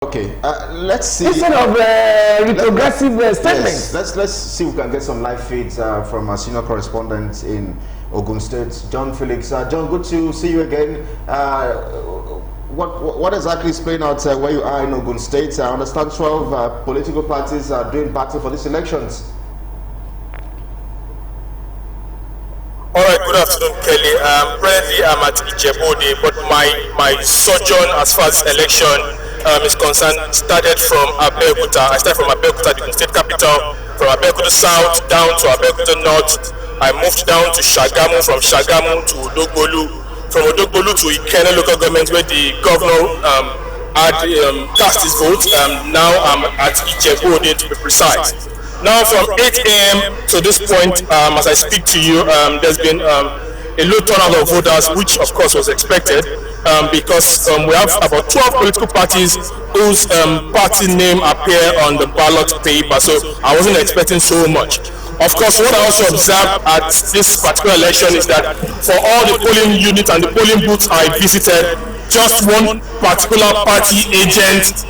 Okay, let's see. Instead of retrogressive statements. Yes, let's see if we can get some live feeds from our senior correspondent in Ogun State, John Felix. John, good to see you again. What exactly is playing out where you are in Ogun State? I understand 12 political parties are doing battle for these elections. All right, good afternoon, Kelly. Presently, I'm at Ijebu-Ode, but my sojourn as far as election is concerned started from Abeokuta. I started from Abeokuta, the state capital, from Abeokuta South down to Abeokuta North. I moved down to Shagamu, from Shagamu to Odogbolu, from Odogbolu to Ikenne local government, where the governor had cast his vote. Now I'm at Ijebu-Ode, to be precise. Now from 8 a.m. to this point, as I speak to you, there's been a low turnout of voters, which of course was expected, because we have about 12 political parties whose party name appear on the ballot paper, so I wasn't expecting so much. Of course, what I also observed at this particular election is that for all the polling units and the polling booths I visited, just one particular party agent,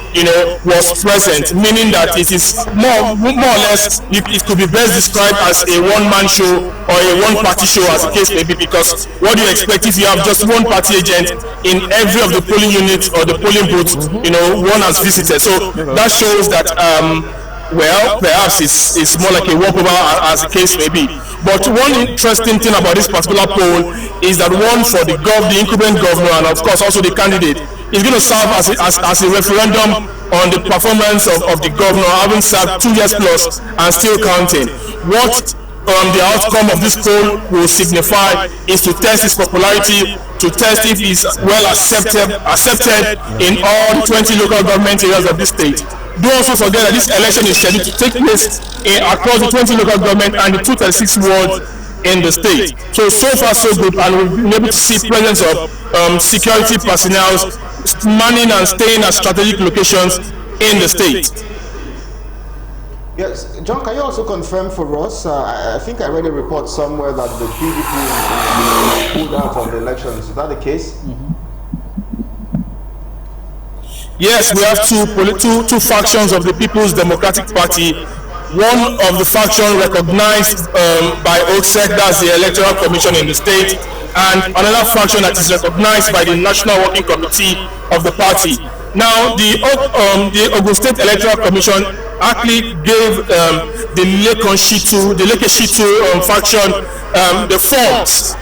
was present, meaning that it is more or less, it could be best described as a one-man show or a one-party show, as the case may be, because what do you expect if you have just one party agent in every of the polling units or the polling booths, one has visited. So that shows that, well, perhaps it's more like a walkover, as the case may be. But one interesting thing about this particular poll is that one for the incumbent governor, and of course also the candidate, is going to serve as a referendum on the performance of the governor, having served 2 years plus and still counting. What the outcome of this poll will signify is to test his popularity, to test if he's well accepted in all the 20 local government areas of this state. Don't also forget that this election is scheduled to take place across the 20 local government and the 236 wards in the state. So far so good, and we've been able to see presence of security personnel manning and staying at strategic locations in the state. Yes, John, can you also confirm for us, I think I read a report somewhere that the PDP pulled out of the elections. Is that the case? Mm-hmm. Yes, we have two factions of the People's Democratic Party. One of the factions recognized by OGUN, that's the Electoral Commission in the state, and another faction that is recognized by the National Working Committee of the party. Now, the Ogun State Electoral Commission actually gave the Lekeshitu faction the forms,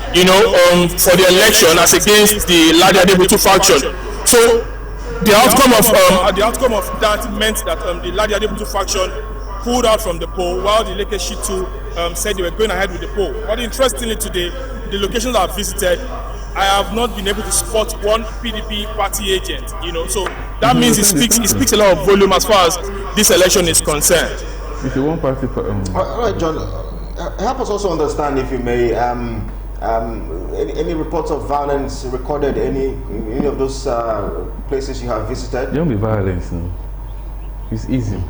for the election as against the Ladiadebutu faction. So the outcome of that meant that the Ladiadebutu faction pulled out from the poll, while the Lekeshitu said they were going ahead with the poll. But interestingly today, the locations I've visited, I have not been able to spot one PDP party agent, so that means it speaks a lot of volume as far as this election is concerned. If you want party, all right, John, help us also understand, if you may, any reports of violence recorded any of those places you have visited? There won't be violence, no. It's easy.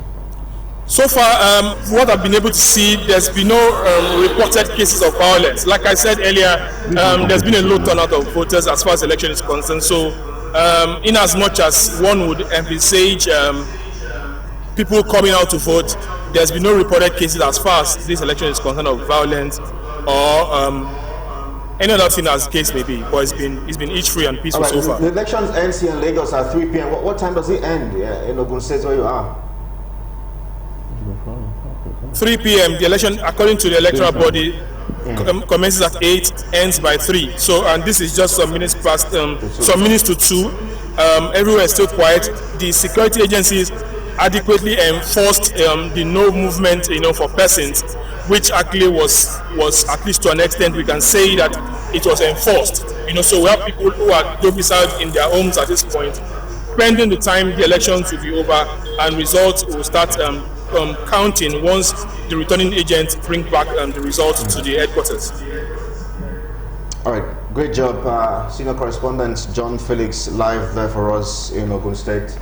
So far, what I've been able to see, there's been no reported cases of violence. Like I said earlier, there's been a low turnout of voters as far as the election is concerned. So, in as much as one would envisage people coming out to vote, there's been no reported cases as far as this election is concerned of violence or any other thing as the case may be. But it's been itch-free and peaceful so far. The elections ends here in Lagos at 3 p.m. What time does it end in Ogun State where you are? 3 p.m. The election, according to the electoral body, commences at 8, ends by 3. So, and this is just some minutes past, some minutes to 2. Everywhere is still quiet. The security agencies adequately enforced the no movement, for persons, which actually was at least to an extent we can say that it was enforced. So we have people who are domiciled in their homes at this point, pending the time the elections will be over and results will start counting once the returning agents bring back the results to the headquarters. All right, great job, senior correspondent John Felix, live there for us in Ogun State.